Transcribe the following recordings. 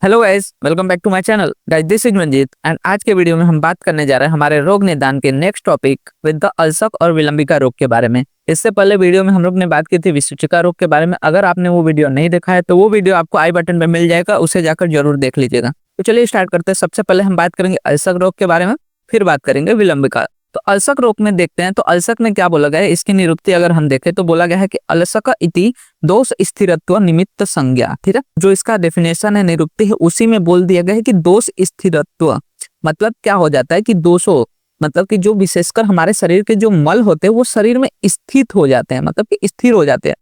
Hello guys, welcome back to my channel. Guys, this is Manjeet and आज के video में हम बात करने जा रहे हैं हमारे रोग निदान के next topic with the ulcer और विलंबिका रोग के बारे में। इससे पहले वीडियो में हम लोग ने बात की थी विसूचिका रोग के बारे में। अगर आपने वो वीडियो नहीं देखा है तो वो वीडियो आपको आई बटन पे मिल जाएगा, उसे जाकर जरूर देख लीजिएगा। तो चलिए स्टार्ट करते हैं। सबसे पहले हम बात करेंगे अल्सर रोग के बारे में, फिर बात करेंगे विलंबिका। तो अल्सर रोग में देखते हैं तो अल्सर में क्या बोला गया है, इसकी निरुक्ति अगर हम देखें तो बोला गया है कि अल्सक इति दोष स्थिरत्व निमित्त संज्ञा। ठीक है, जो इसका डेफिनेशन है, निरुक्ति है, उसी में बोल दिया गया है कि दोष स्थिरत्व मतलब क्या हो जाता है कि दोषों मतलब कि जो विशेषकर हमारे शरीर के जो मल होते हैं वो शरीर में स्थित हो जाते हैं, मतलब कि स्थिर हो जाते हैं।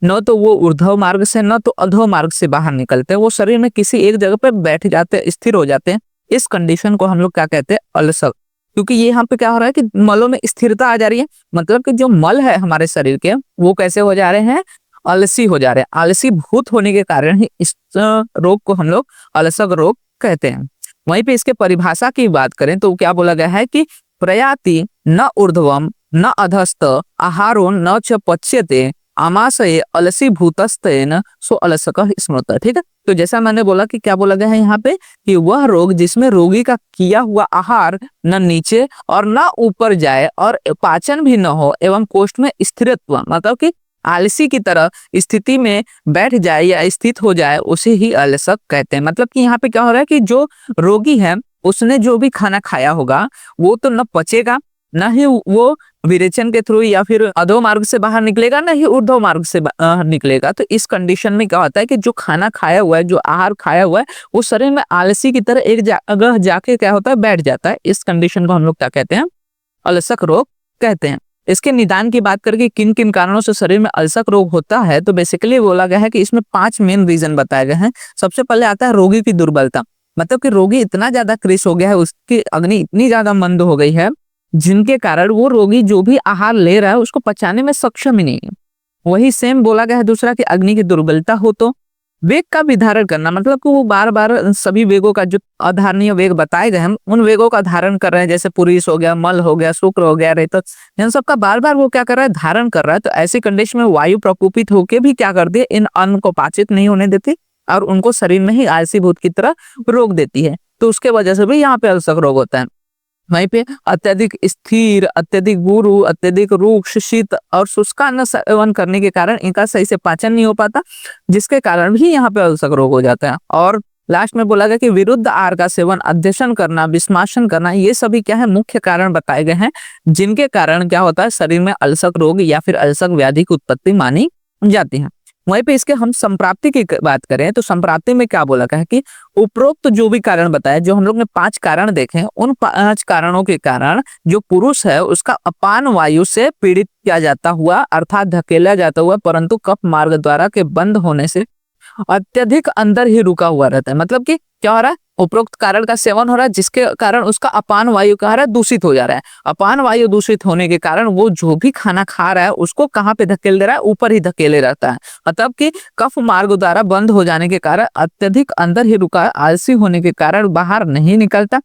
न तो वो ऊर्ध्व मार्ग से न तो अधो मार्ग से बाहर निकलते हैं, वो शरीर में किसी एक जगह पे बैठ जाते हैं, स्थिर हो जाते हैं। इस कंडीशन को हम लोग क्या कहते हैं, अल्सर। क्योंकि ये यहाँ पे क्या हो रहा है कि मलों में स्थिरता आ जा रही है, मतलब कि जो मल है हमारे शरीर के वो कैसे हो जा रहे हैं, आलसी हो जा रहे हैं। आलसी भूत होने के कारण ही इस रोग को हम लोग अल्सर रोग कहते हैं। वहीं पे इसके परिभाषा की बात करें तो क्या बोला गया है कि प्रयाति न ऊर्ध्वम न अधस्त आहारो न च पच्यते आमाशय अलसी भूतस्तेन सो अलसक स्मृत। ठीक है, तो जैसा मैंने बोला कि क्या बोला गया है यहाँ पे कि वह रोग जिसमें रोगी का किया हुआ आहार न नीचे और न ऊपर जाए और पाचन भी न हो एवं कोष्ठ में स्थिरत्व मतलब कि आलसी की तरह स्थिति में बैठ जाए या स्थित हो जाए, उसे ही अलसक कहते हैं। मतलब कि यहाँ पे क्या हो रहा है कि जो रोगी है उसने जो भी खाना खाया होगा वो तो न पचेगा, न ही वो विरेचन के थ्रू या फिर अधो मार्ग से बाहर निकलेगा, न ही ऊर्ध्व मार्ग से निकलेगा। तो इस कंडीशन में क्या होता है कि जो खाना खाया हुआ है, जो आहार खाया हुआ है, वो शरीर में आलसी की तरह एक जगह जाके क्या होता है, बैठ जाता है। इस कंडीशन को हम लोग क्या कहते हैं, अल्सर रोग कहते हैं। इसके निदान की बात करके किन किन कारणों से शरीर में अल्सर रोग होता है तो बेसिकली बोला गया है कि इसमें 5 मेन रीजन बताए गए हैं। सबसे पहले आता है रोगी की दुर्बलता, मतलब कि रोगी इतना ज्यादा क्रिश हो गया है, उसकी अग्नि इतनी ज्यादा मंद हो गई है जिनके कारण वो रोगी जो भी आहार ले रहा है उसको पचाने में सक्षम ही नहीं है। वही सेम बोला गया है दूसरा कि अग्नि की दुर्बलता हो तो वेग का भी धारण करना, मतलब कि वो बार बार सभी वेगों का जो अधारणीय वेग बताए गए हैं उन वेगों का धारण कर रहे हैं, जैसे पुरुष हो गया, मल हो गया, शुक्र हो गया, रेतस, इन सबका बार बार वो क्या कर रहा है, धारण कर रहा है। तो ऐसी कंडीशन में वायु प्रकोपित होकर भी क्या कर दिए, इन अन्न को पाचित नहीं होने देती और उनको शरीर में ही आलसी भूत की तरह रोक देती है। तो उसके वजह से भी यहाँ पे अल्सर रोग होता है। वहीं पे अत्यधिक स्थिर, अत्यधिक गुरु, अत्यधिक रूक्ष, शीत और शुष्क अन्न सेवन करने के कारण इनका सही से पाचन नहीं हो पाता, जिसके कारण भी यहाँ पे अल्सर रोग हो जाता है। और लास्ट में बोला गया कि विरुद्ध आहार का सेवन, अध्यशन करना, विस्माशन करना, ये सभी क्या है, मुख्य कारण बताए गए हैं जिनके कारण क्या होता है, शरीर में अल्सर रोग या फिर अल्सर व्याधि की उत्पत्ति मानी जाती है। वहीं पे इसके हम संप्राप्ति की बात करें तो संप्राप्ति में क्या बोला गया है कि उपरोक्त जो भी कारण बताया, जो हम लोग ने 5 कारण देखे, उन 5 कारणों के कारण जो पुरुष है उसका अपान वायु से पीड़ित किया जाता हुआ अर्थात धकेला जाता हुआ, परंतु कफ मार्ग द्वारा के बंद होने से अत्यधिक अंदर ही रुका हुआ रहता है। मतलब कि क्या हो रहा है, उपरोक्त कारण का सेवन हो रहा है जिसके कारण उसका अपान वायु क्या हो रहा है, दूषित हो जा रहा है। अपान वायु दूषित होने के कारण वो जो भी खाना खा रहा है उसको कहाँ पे धकेल दे रहा है, ऊपर ही धकेले रहता है। मतलब कि कफ मार्ग द्वारा बंद हो जाने के कारण अत्यधिक अंदर ही रुका, आलसी होने के कारण बाहर नहीं निकलता।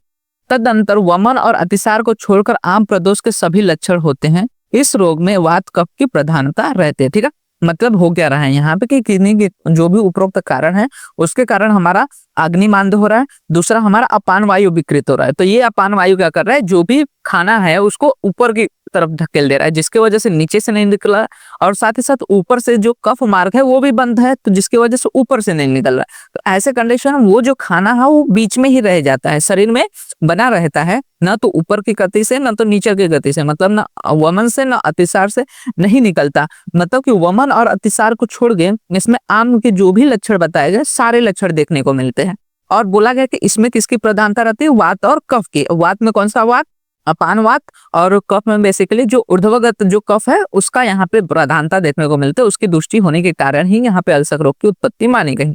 तदंतर वमन और अतिसार को छोड़कर आम प्रदोष के सभी लक्षण होते हैं। इस रोग में वात कफ की प्रधानता रहती है। ठीक है, मतलब हो क्या रहा है यहाँ पे कि किडनी के जो भी उपरोक्त कारण है उसके कारण हमारा अग्निमांद हो रहा है, दूसरा हमारा अपान वायु विकृत हो रहा है। तो ये अपान वायु क्या कर रहा है, जो भी खाना है उसको ऊपर की तरफ धकेल दे रहा है, जिसके वजह से नीचे से नहीं निकला, और साथ ही साथ ऊपर से जो कफ मार्ग है वो भी बंद है, तो जिसकी वजह से ऊपर से नहीं निकल रहा है। तो ऐसे कंडीशन में वो जो खाना है वो बीच में ही रह जाता है, शरीर में बना रहता है, न तो ऊपर की गति से न तो नीचे की गति से, मतलब न वमन से न अतिसार से नहीं निकलता। मतलब कि वमन और अतिसार को छोड़ के इसमें आम के जो भी लक्षण बताए गए सारे लक्षण देखने को मिलते हैं। और बोला गया कि इसमें किसकी प्रधानता रहती है, वात और कफ की। वात में कौन सा वात, अपान वात, और कफ में बेसिकली जो ऊर्ध्वगत जो कफ है उसका यहाँ पे प्रधानता देखने को मिलते है। उसकी दृष्टि होने के कारण ही यहाँ पे अल्सर रोग की उत्पत्ति मानी गई।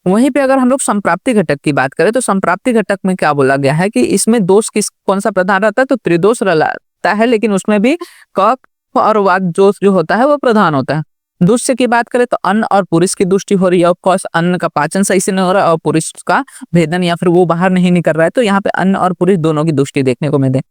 वहीं पे अगर हम लोग संप्राप्ति घटक की बात करें तो संप्राप्ति घटक में क्या बोला गया है कि इसमें दोष कौन सा प्रधान रहता है, तो त्रिदोष रहता है, लेकिन उसमें भी कफ और वात दोष जो होता है वो प्रधान होता है। दुष्ट की बात करें तो अन्न और पुरुष की दृष्टि हो रही है। ऑफकोर्स अन्न का पाचन सही से नहीं हो रहा है और पुरुष का भेदन या फिर वो बाहर नहीं निकल रहा है, तो यहाँ पे अन्न और पुरुष दोनों की दृष्टि देखने को मिले।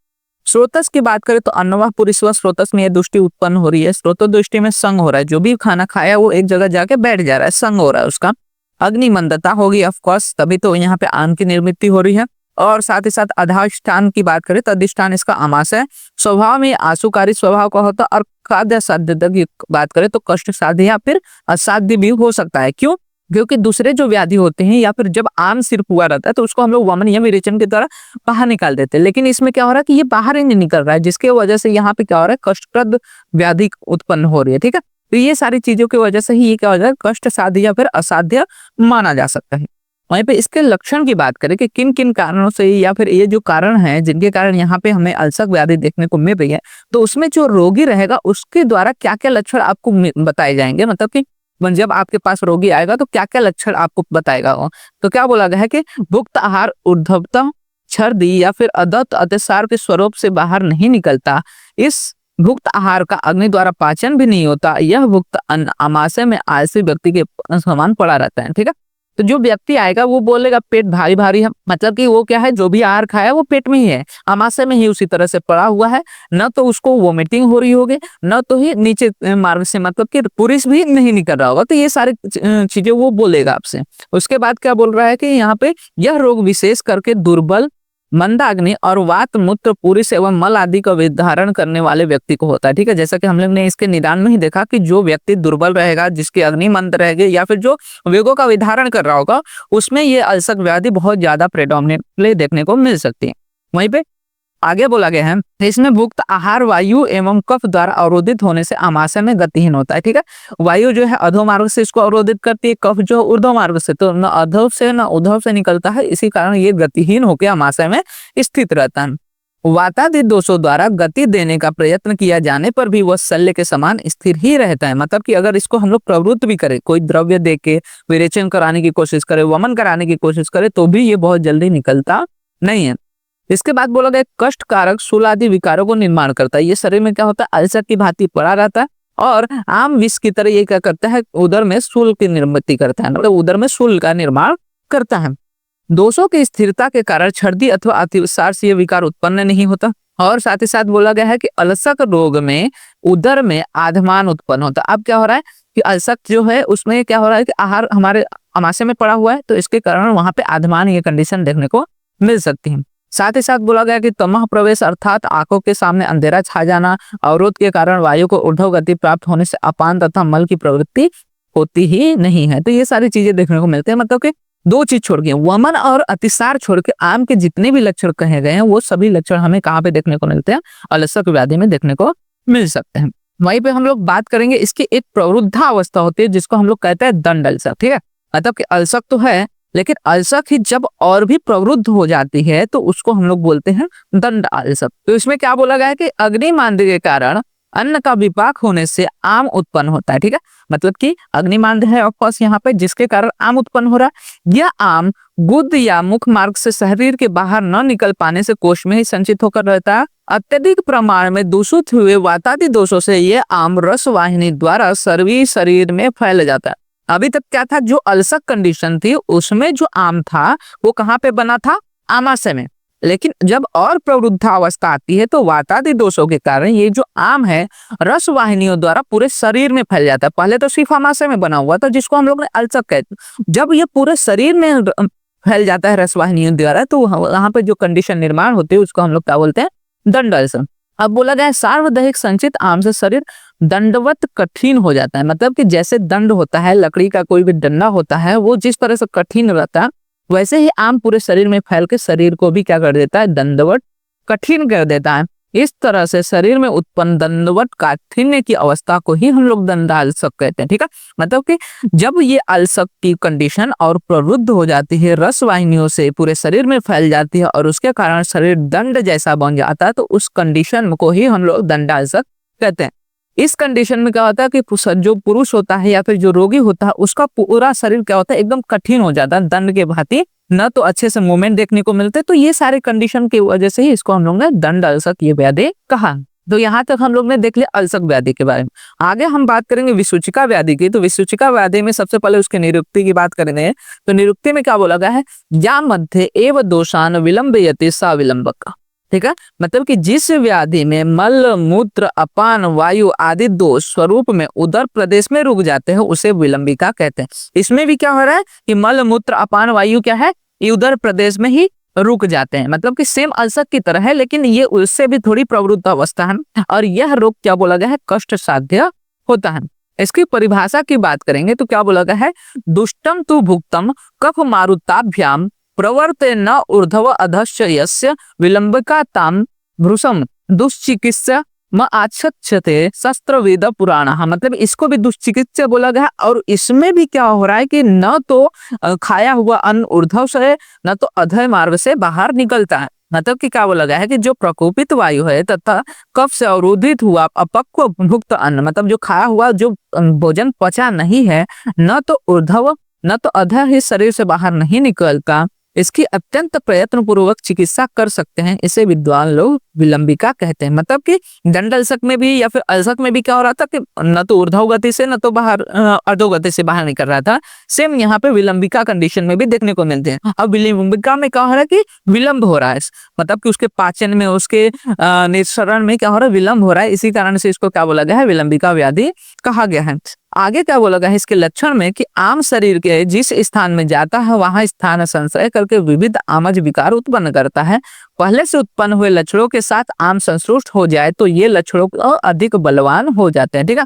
स्रोतस की बात करें तो अन्नवा पुरुषवा स्रोतस में यह दृष्टि उत्पन्न हो रही है। स्रोत दृष्टि में संग हो रहा है, जो भी खाना खाया वो एक जगह जाके बैठ जा रहा है, संग हो रहा है उसका। अग्निमंदता होगी ऑफ कोर्स, तभी तो यहाँ पे आम की निर्मित हो रही है। और साथ ही साथ अधिष्ठान की बात करें तो अधिष्ठान इसका आमाशय है। स्वभाव में आशुकारी स्वभाव का होता है। और खाद्य साध्यता की बात करें तो कष्ट साध्य या फिर असाध्य भी हो सकता है। क्यों? क्योंकि दूसरे जो व्याधि होते हैं या फिर जब आम सिर्फ हुआ रहता है तो उसको हम लोग वमन या विरेचन के द्वारा बाहर निकाल देते हैं, लेकिन इसमें क्या हो रहा है कि ये बाहर ही नहीं निकल रहा है, जिसके वजह से यहाँ पे क्या हो रहा है, कष्टप्रद व्याधि उत्पन्न हो रही है। ठीक है, तो ये सारी चीजों की वजह से ही ये क्या हो जाए, कष्ट साध्य या फिर असाध्य माना जा सकता है। वहीं पे इसके लक्षण की बात करें कि किन किन कारणों से या फिर ये जो कारण है जिनके कारण यहाँ पे हमें अल्सर व्याधि देखने को मिल रही है, तो उसमें जो रोगी रहेगा उसके द्वारा क्या क्या लक्षण आपको बताए जाएंगे, मतलब कि जब आपके पास रोगी आएगा तो क्या क्या लक्षण आपको बताएगा वो। तो क्या बोला गया है कि भुक्त आहार ऊर्ध्वता, छर्दी या फिर अदत्त अतिसार के स्वरूप से बाहर नहीं निकलता, इस भुक्त आहार का अग्नि द्वारा पाचन भी नहीं होता, यह भुक्त अन्न आमाशय में आलसी व्यक्ति के समान पड़ा रहता है। ठीक है, तो जो व्यक्ति आएगा वो बोलेगा पेट भारी भारी है, मतलब कि वो क्या है, जो भी आहार खाया वो पेट में ही है, आमाशय में ही उसी तरह से पड़ा हुआ है, न तो उसको वोमिटिंग हो रही होगी, न तो ही नीचे मार्ग से मतलब कि पुरुष भी नहीं निकल रहा होगा। तो ये सारी चीजें वो बोलेगा आपसे। उसके बाद क्या बोल रहा है कि यहाँ पे यह रोग विशेष करके दुर्बल, मंदाग्नि और वात मूत्र पुरुष एवं मल आदि का विधारण करने वाले व्यक्ति को होता है। ठीक है, जैसा कि हम लोग ने इसके निदान में ही देखा कि जो व्यक्ति दुर्बल रहेगा, जिसकी अग्नि मंद रहेगी या फिर जो वेगों का विधारण कर रहा होगा, उसमें ये अल्सर व्याधि बहुत ज्यादा प्रेडोमिनेटली देखने को मिल सकती है। वहीं पे आगे बोला गया है, इसमें भुक्त आहार वायु एवं कफ द्वारा अवरोधित होने से आमाशय में गतिहीन होता है। ठीक है, वायु जो है अधो मार्ग से इसको अवरोधित करती है, कफ जो ऊर्ध्व मार्ग से, तो न अधो से न उद्धव से निकलता है, इसी कारण ये गतिहीन होकर आमाशय में स्थित रहता है। वातादि दोषों द्वारा गति देने का प्रयत्न किया जाने पर भी वह शल्य के समान स्थिर ही रहता है, मतलब कि अगर इसको हम लोग प्रवृत्त भी करें, कोई द्रव्य दे के विरेचन कराने की कोशिश करे, वमन कराने की कोशिश करे, तो भी ये बहुत जल्दी निकलता नहीं है। इसके बाद बोला गया कष्ट कारक शूल आदि विकारों को निर्माण करता है। ये शरीर में क्या होता है, अल्सर की भांति पड़ा रहता है और आम विष की तरह ये क्या करता है, उदर में शूल की निर्मित करता है, मतलब उदर में शूल का निर्माण करता है। दोषों की स्थिरता के कारण छर्दी अथवा अतिसार से ये विकार उत्पन्न नहीं होता। और साथ ही साथ बोला गया है कि अल्सर रोग में उदर में आधमान उत्पन्न होता है। अब क्या हो रहा है कि अल्सर जो है उसमें क्या हो रहा है कि आहार हमारे आमाशय में पड़ा हुआ है, तो इसके कारण वहां पे आधमान ये कंडीशन देखने को मिल सकती है। साथ ही साथ बोला गया कि तमह प्रवेश अर्थात आंखों के सामने अंधेरा छा जाना, अवरोध के कारण वायु को ऊर्ध्व गति प्राप्त होने से अपान तथा मल की प्रवृत्ति होती ही नहीं है। तो ये सारी चीजें देखने को मिलते हैं, मतलब कि दो चीज छोड़ के, वमन और अतिसार छोड़ के आम के जितने भी लक्षण कहे गए हैं वो सभी लक्षण हमें कहाँ पे देखने को मिलते हैं, अल्सर व्याधि में देखने को मिल सकते हैं। वहीं पे हम लोग बात करेंगे इसकी एक प्रवृद्धा अवस्था होती है जिसको हम लोग कहते हैं दंड अल्सर। ठीक है, मतलब कि अल्सर तो है लेकिन अल्सर ही जब और भी प्रवृद्ध हो जाती है तो उसको हम लोग बोलते हैं दंड अल्सर। तो इसमें क्या बोला गया है कि अग्निमांद्य के कारण अन्न का विपाक होने से आम उत्पन्न होता है। ठीक है, मतलब कि अग्निमांद्य है ऑफकोर्स यहाँ पे, जिसके कारण आम उत्पन्न हो रहा है। यह आम गुद या मुख मार्ग से शरीर के बाहर न निकल पाने से कोष में ही संचित होकर रहता है। अत्यधिक प्रमाण में दूषित हुए वातादि दोषों से यह आम रस वाहिनी द्वारा सर्वी शरीर में फैल जाता है। अभी तक क्या था, जो अल्सर कंडीशन थी उसमें जो आम था वो कहाँ पे बना था, आमाशय में। लेकिन जब और प्रवृद्धावस्था आती है तो वातादि दोषों के कारण ये जो आम है रस वाहिनियों द्वारा पूरे शरीर में फैल जाता है। पहले तो सिर्फ आमाशय में बना हुआ था जिसको हम लोग ने अल्सर कहते हैं। जब ये पूरे शरीर में फैल जाता है रस वाहिनियों द्वारा तो वहां पे जो कंडीशन निर्माण होती है उसको हम लोग क्या बोलते हैं, दंड अल्सर। अब बोला गया है सार्वदैहिक संचित आम से शरीर दंडवत कठिन हो जाता है, मतलब कि जैसे दंड होता है, लकड़ी का कोई भी डंडा होता है, वो जिस तरह से कठिन रहता है वैसे ही आम पूरे शरीर में फैल के शरीर को भी क्या कर देता है, दंडवत कठिन कर देता है। इस तरह से शरीर में उत्पन्न दंडवत काठिन्य की अवस्था को ही हम लोग दंड अल्सर कहते हैं। ठीक है, मतलब कि जब ये अल्सर की कंडीशन और प्रवृद्ध हो जाती है, रस वाहिनियों से पूरे शरीर में फैल जाती है और उसके कारण शरीर दंड जैसा बन जाता है, तो उस कंडीशन को ही हम लोग दंड अल्सर कहते हैं। इस कंडीशन में क्या होता है कि जो पुरुष होता है या फिर जो रोगी होता है उसका पूरा शरीर क्या होता है, एकदम कठिन हो जाता है, दंड के भांति, न तो अच्छे से मूवमेंट देखने को मिलते। तो ये सारे कंडीशन की वजह से ही इसको हम लोग ने दंड अल्सर ये व्याधि कहा। तो यहाँ तक हम लोग ने देख लिया अल्सर व्याधि के बारे में। आगे हम बात करेंगे विसूचिका व्याधि की। तो विसूचिका व्याधि में सबसे पहले उसके निरुक्ति की बात करेंगे। तो निरुक्ति में क्या बोला गया है, या मध्य एव दोषान विलंबयति सा विलंबक। ठीक है। मतलब कि जिस व्याधि में मल मूत्र अपान वायु आदि दोष स्वरूप में उदर प्रदेश में रुक जाते हैं उसे विलंबिका कहते हैं। इसमें भी क्या हो रहा है कि मल मूत्र अपान वायु क्या है, ये उदर प्रदेश में ही रुक जाते हैं। मतलब कि सेम अल्सर की तरह है, लेकिन ये उससे भी थोड़ी प्रवृत्त अवस्था है और यह रोग क्या बोला गया है, कष्ट साध्य होता है। इसकी परिभाषा की बात करेंगे तो क्या बोला गया है, दुष्टम तु भुक्तम कफ मारुताभ्याम प्रवर्ते न ऊर्ध्व अधश्च यस्य विलंबिका ताम भ्रूसम दुष्चिकित्सा म आचक्षते शस्त्र वेद पुराण। मतलब इसको भी दुष्चिकित्सा बोला गया है और इसमें भी क्या हो रहा है कि न तो खाया हुआ अन्न ऊर्ध्व से न तो अधः मार्ग से बाहर निकलता है। मतलब कि क्या बोला गया है कि जो प्रकोपित वायु है तथा कफ से अवरोधित हुआ अपक्व भुक्त अन्न, मतलब जो खाया हुआ जो भोजन पचा नहीं है, न तो ऊर्ध्व न तो अधः ही शरीर से बाहर नहीं निकलता, इसकी अत्यंत प्रयत्न पूर्वक चिकित्सा कर सकते हैं, इसे विद्वान लोग विलंबिका कहते हैं। मतलब कि दंडल्सक में भी या फिर अल्सक में भी क्या हो रहा था कि न तो ऊर्ध्व गति से न तो बाहर अधो गति से बाहर निकल रहा था, सेम यहाँ पे विलंबिका कंडीशन में भी देखने को मिलते हैं। अब विलंबिका में क्या हो रहा है कि विलंब हो रहा है, मतलब कि उसके पाचन में उसके निस्सरण में क्या हो रहा है, विलंब हो रहा है। इसी कारण से इसको क्या बोला गया है, विलंबिका व्याधि कहा गया है। आगे क्या बोला गया है इसके लक्षण में कि आम शरीर के जिस स्थान में जाता है वहां स्थान संशय करके विविध आमज विकार उत्पन्न करता है। पहले से उत्पन्न हुए लक्षणों के साथ आम संश्लिष्ट हो जाए तो ये लक्षणों अधिक बलवान हो जाते हैं। ठीक है,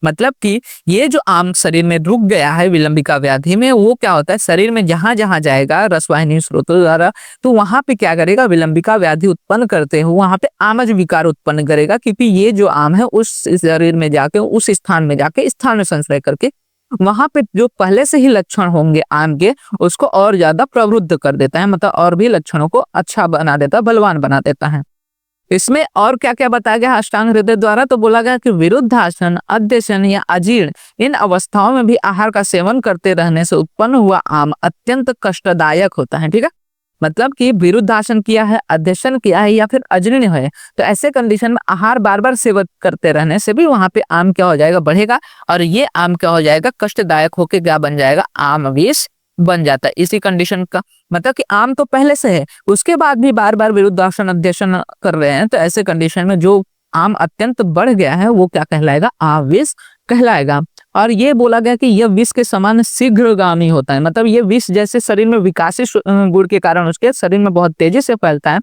मतलब कि ये जो आम शरीर में रुक गया है विलंबिका व्याधि में, वो क्या होता है शरीर में जहां जहां जाएगा रसवाहिनी स्रोतों द्वारा, तो वहां पे क्या करेगा, विलंबिका व्याधि उत्पन्न करते हैं वहां पे आमज विकार उत्पन्न करेगा, क्योंकि ये जो आम है उस शरीर में जाके उस स्थान में जाके स्थान में संश्रय करके वहां पे जो पहले से ही लक्षण होंगे आम के उसको और ज्यादा प्रवृद्ध कर देता है, मतलब और भी लक्षणों को अच्छा बना देता है, बलवान बना देता है। इसमें और क्या क्या बताया गया अष्टांग हृदय द्वारा, तो बोला गया कि विरुद्धासन, अध्यसन या अजीर्ण इन अवस्थाओं में भी आहार का सेवन करते रहने से उत्पन्न हुआ आम अत्यंत कष्टदायक होता है। ठीक है, मतलब कि विरुद्धासन किया है, अध्यसन किया है या फिर अजीर्ण है, तो ऐसे कंडीशन में आहार बार बार सेवन करते रहने से भी वहां पे आम क्या हो जाएगा, बढ़ेगा और ये आम क्या हो जाएगा, कष्टदायक होके क्या बन जाएगा, आम विष बन जाता है। इसी कंडीशन का मतलब कि आम तो पहले से है, उसके बाद भी बार बार विरुद्धासन अध्यसन कर रहे हैं, तो ऐसे कंडीशन में जो आम अत्यंत बढ़ गया है वो क्या कहलाएगा, आविष कहलाएगा। और ये बोला गया कि यह विष के समान शीघ्रगामी होता है, मतलब ये विष जैसे शरीर में विकासी गुण के कारण उसके शरीर में बहुत तेजी से फैलता है,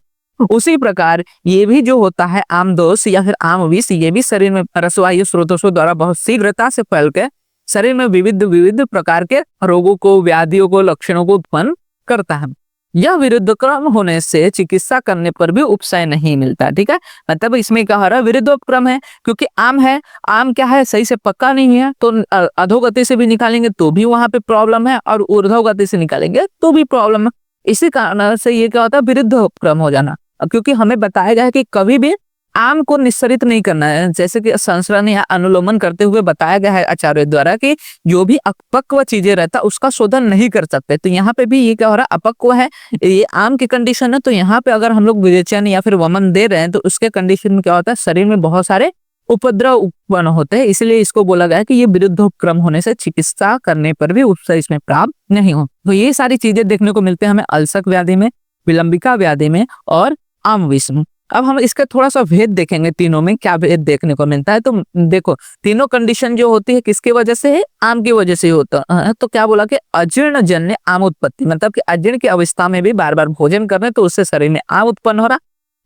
उसी प्रकार ये भी जो होता है आम दोष या फिर आम विष, ये भी शरीर में रसवायु स्रोतों द्वारा बहुत शीघ्रता से फैल के शरीर में विविध विविध प्रकार के रोगों को, व्याधियों को, लक्षणों को उत्पन्न करता है। यह विरुद्ध क्रम होने से चिकित्सा करने पर भी उपशय नहीं मिलता। ठीक है, मतलब इसमें क्या हो रहा है, विरुद्धोपक्रम है, क्योंकि आम है, आम क्या है, सही से पक्का नहीं है, तो अधोगति से भी निकालेंगे तो भी वहां पे प्रॉब्लम है और ऊर्ध्वगति से निकालेंगे तो भी प्रॉब्लम है। इसी कारण से ये क्या होता है, विरुद्धोपक्रम हो जाना, क्योंकि हमें बताया गया है कि कभी भी आम को निस्सरित नहीं करना है, जैसे कि संसरण या अनुलोमन करते हुए बताया गया है आचार्य द्वारा कि जो भी अपक्व चीजें रहता है उसका शोधन नहीं कर सकते। तो यहाँ पे भी ये क्या हो रहा है, अपक्व है, ये आम की कंडीशन है, तो यहाँ पे अगर हम लोग विरेचन या फिर वमन दे रहे हैं तो उसके कंडीशन में क्या होता है, शरीर में बहुत सारे उपद्रव उत्पन्न होते हैं, इसलिए इसको बोला गया है कि ये विरुद्धोपक्रम होने से चिकित्सा करने पर भी उपशय इसमें प्राप्त नहीं हो। तो ये सारी चीजें देखने को मिलते हैं हमें अल्सक व्याधि में, विलंबिका व्याधि में और आम विष में। अब हम इसका थोड़ा सा भेद देखेंगे, तीनों में क्या भेद देखने को मिलता है। तो देखो तीनों कंडीशन जो होती है किसकी वजह से है, आम की वजह से होता है। तो क्या बोला कि अजीर्ण जन्य आम उत्पत्ति, मतलब कि अजीर्ण की अवस्था में भी बार बार भोजन करने तो उससे शरीर में आम उत्पन्न हो रहा।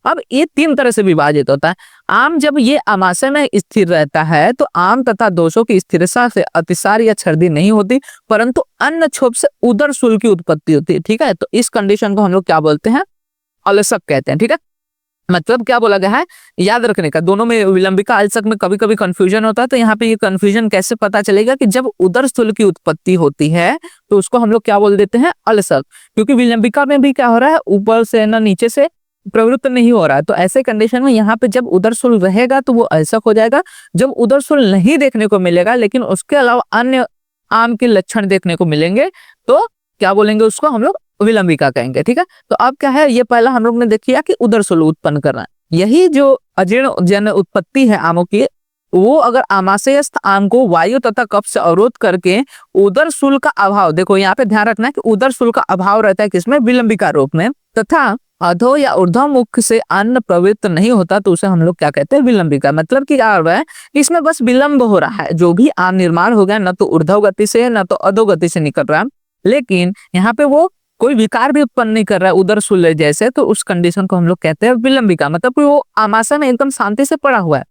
अब ये तीन तरह से विभाजित होता है। आम जब ये आमाशय में स्थिर रहता है तो आम तथा दोषों की स्थिरता से अतिसार या छर्दी नहीं होती, परंतु अन्न क्षोभ से उदर शूल की उत्पत्ति होती है। ठीक है, तो इस कंडीशन को हम लोग क्या बोलते हैं, अल्सक कहते हैं। ठीक है, मतलब क्या बोला गया है, याद रखने का, दोनों में विलंबिका अल्सक में कभी कभी कंफ्यूजन होता है। तो यहाँ पे ये कंफ्यूजन कैसे पता चलेगा कि जब उदर स्थूल की उत्पत्ति होती है तो उसको हम लोग क्या बोल देते हैं, अल्सक, क्योंकि विलंबिका में भी क्या हो रहा है, ऊपर से ना नीचे से प्रवृत्त नहीं हो रहा है। तो ऐसे कंडीशन में यहाँ पे जब उदरशूल रहेगा तो वो अल्सक हो जाएगा। जब उदरशूल नहीं देखने को मिलेगा लेकिन उसके अलावा अन्य आम के लक्षण देखने को मिलेंगे तो क्या बोलेंगे, उसको हम लोग विलंबिका कहेंगे। ठीक है, तो अब क्या है, ये पहला हम लोग ने देखिए कि उदरशूल उत्पन्न करना है। यही जो अजीर्ण जन उत्पत्ति है आमों की, वो अगर आमाशयस्थ आम को वायु तथा कफ से अवरोध करके उदरशूल का अभाव, देखो यहाँ पे ध्यान रखना है कि उदरशूल का अभाव रहता है किसमें, विलंबिका रोग में, तथा अधो या ऊर्ध्वमुख से अन्न प्रवृत्त नहीं होता तो उसे हम लोग क्या कहते हैं, विलंबिका। मतलब कि क्या हो रहा है, इसमें बस विलंब हो रहा है। जो भी आम निर्माण हो गया, न तो ऊर्ध्व गति से न तो अधो गति से निकल रहा है, लेकिन यहाँ पे वो कोई विकार भी उत्पन्न नहीं कर रहा है उदर शूल्य जैसे, तो उस कंडीशन को हम लोग कहते हैं विलंबिका। मतलब कि वो आमाशय में एकदम शांति से पड़ा हुआ है।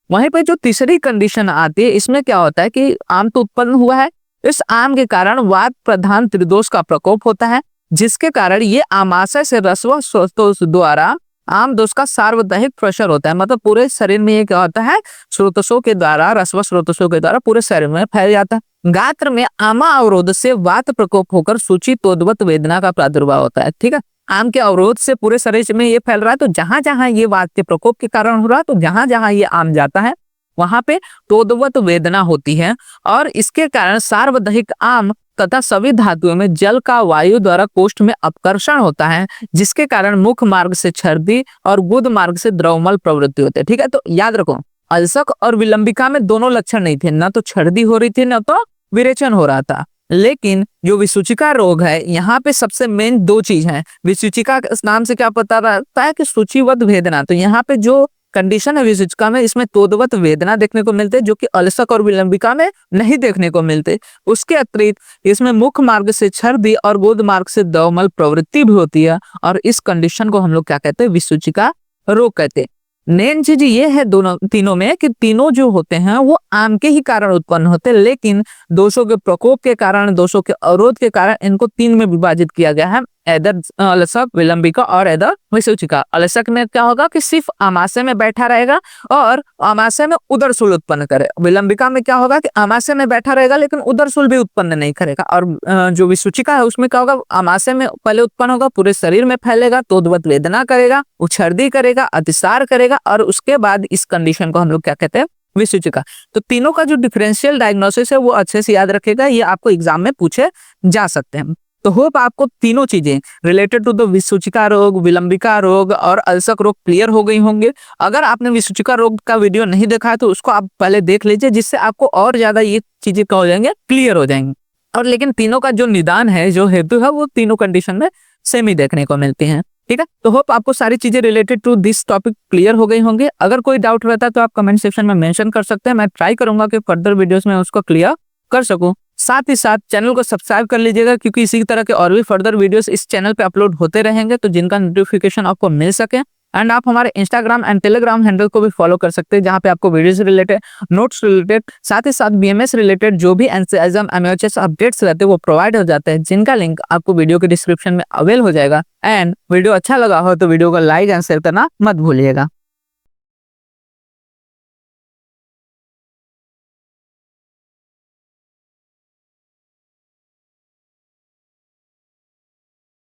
वहीं पे जो तीसरी कंडीशन आती है, इसमें क्या होता है कि आम तो उत्पन्न हुआ है, इस आम के कारण वात प्रधान त्रिदोष का प्रकोप होता है, जिसके कारण ये आमाशय से रसव स्रोतों द्वारा आम दोष का सार्वदैहिक प्रसार होता है। मतलब पूरे शरीर में ये क्या होता है, स्रोतों के द्वारा, रसव स्रोतों के द्वारा पूरे शरीर में फैल जाता है। गात्र में आमा अवरोध से वात प्रकोप होकर सूचितोद्भूत वेदना का प्रादुर्भाव होता है। ठीक है, आम के अवरोध से पूरे शरीर में ये फैल रहा है, तो जहां जहां ये वात के प्रकोप के कारण हो रहा है, तो जहां जहां ये आम जाता है वहां पे तोदवत वेदना होती है। और इसके कारण सार्वदैहिक आम तथा सभी धातुओं में जल का वायु द्वारा कोष्ठ में अपकर्षण होता है, जिसके कारण मुख मार्ग से छर्दी और गुद मार्ग से द्रवमल प्रवृत्ति होती है। ठीक है, तो याद रखो, अल्सक और विलंबिका में दोनों लक्षण नहीं थे, ना तो छर्दी हो रही थी ना तो विरेचन हो रहा था। लेकिन जो विसूचिका रोग है, यहाँ पे सबसे मेन दो चीज है। विसूचिका नाम से क्या पता रहता है कि सूचीबद्ध वेदना, तो यहाँ पे जो कंडीशन है विसूचिका में, इसमें तोदवत वेदना देखने को मिलते हैं, जो कि अल्सक और विलंबिका में नहीं देखने को मिलते। उसके अतिरिक्त इसमें मुख मार्ग से छर्दी और गोद मार्ग से द्रवमल प्रवृत्ति भी होती है, और इस कंडीशन को हम लोग क्या कहते हैं, विसूचिका रोग कहते हैं। मेन चीज ये है दोनों तीनों में कि तीनों जो होते हैं वो आम के ही कारण उत्पन्न होते हैं, लेकिन दोषों के प्रकोप के कारण, दोषों के अवरोध के कारण इनको तीन में विभाजित किया गया है, एदर अल्सक, विलंबिका और एदर विसूचिका। अल्सक में क्या होगा कि सिर्फ आमाशय में बैठा रहेगा और आमाशय में उदरशूल उत्पन्न करे। विलंबिका में क्या होगा कि आमाशय में बैठा रहेगा लेकिन उदरशूल भी उत्पन्न नहीं करेगा। और जो विसूचिका है उसमें क्या होगा, आमाशय में पहले उत्पन्न होगा, पूरे शरीर में फैलेगा, तोदवत वेदना करेगा, उछर्दी करेगा, अतिसार करेगा, और उसके बाद इस कंडीशन को हम लोग क्या कहते हैं, विसूचिका। तो तीनों का जो डिफरेंशियल डायग्नोसिस है वो अच्छे से याद रखेगा, ये आपको एग्जाम में पूछे जा सकते हैं। तो होप आपको तीनों चीजें रिलेटेड टू द विसूचिका रोग, विलंबिका रोग और अल्सक रोग क्लियर हो गई होंगे। अगर आपने विसूचिका रोग का वीडियो नहीं देखा है तो उसको आप पहले देख लीजिए, जिससे आपको और ज्यादा ये चीजें क्या हो जाएंगे, क्लियर हो जाएंगे। और लेकिन तीनों का जो निदान है, जो हेतु है, वो तीनों कंडीशन में सेम ही देखने को मिलती है। ठीक है, तो होप आपको सारी चीजें related to this topic clear हो गई होंगे। अगर कोई डाउट रहता है तो आप कमेंट सेक्शन में मेंशन कर सकते हैं, मैं ट्राई करूंगा कि फर्दर वीडियोस में उसको क्लियर कर सकूं। साथ ही साथ चैनल को सब्सक्राइब कर लीजिएगा, क्योंकि इसी तरह के और भी फर्दर वीडियोस इस चैनल पे अपलोड होते रहेंगे, तो जिनका नोटिफिकेशन आपको मिल सके। एंड आप हमारे इंस्टाग्राम एंड टेलीग्राम हैंडल को भी फॉलो कर सकते हैं, जहां पे आपको वीडियोस रिलेटेड, नोट्स रिलेटेड, साथ ही साथ बीएमएस रिलेटेड जो भी एनसीएम एमओएचएस अपडेट्स रहते हैं वो प्रोवाइड हो जाते हैं, जिनका लिंक आपको वीडियो के डिस्क्रिप्शन में अवेल हो जाएगा। एंड वीडियो अच्छा लगा हो तो वीडियो को लाइक एंड शेयर करना मत भूलिएगा।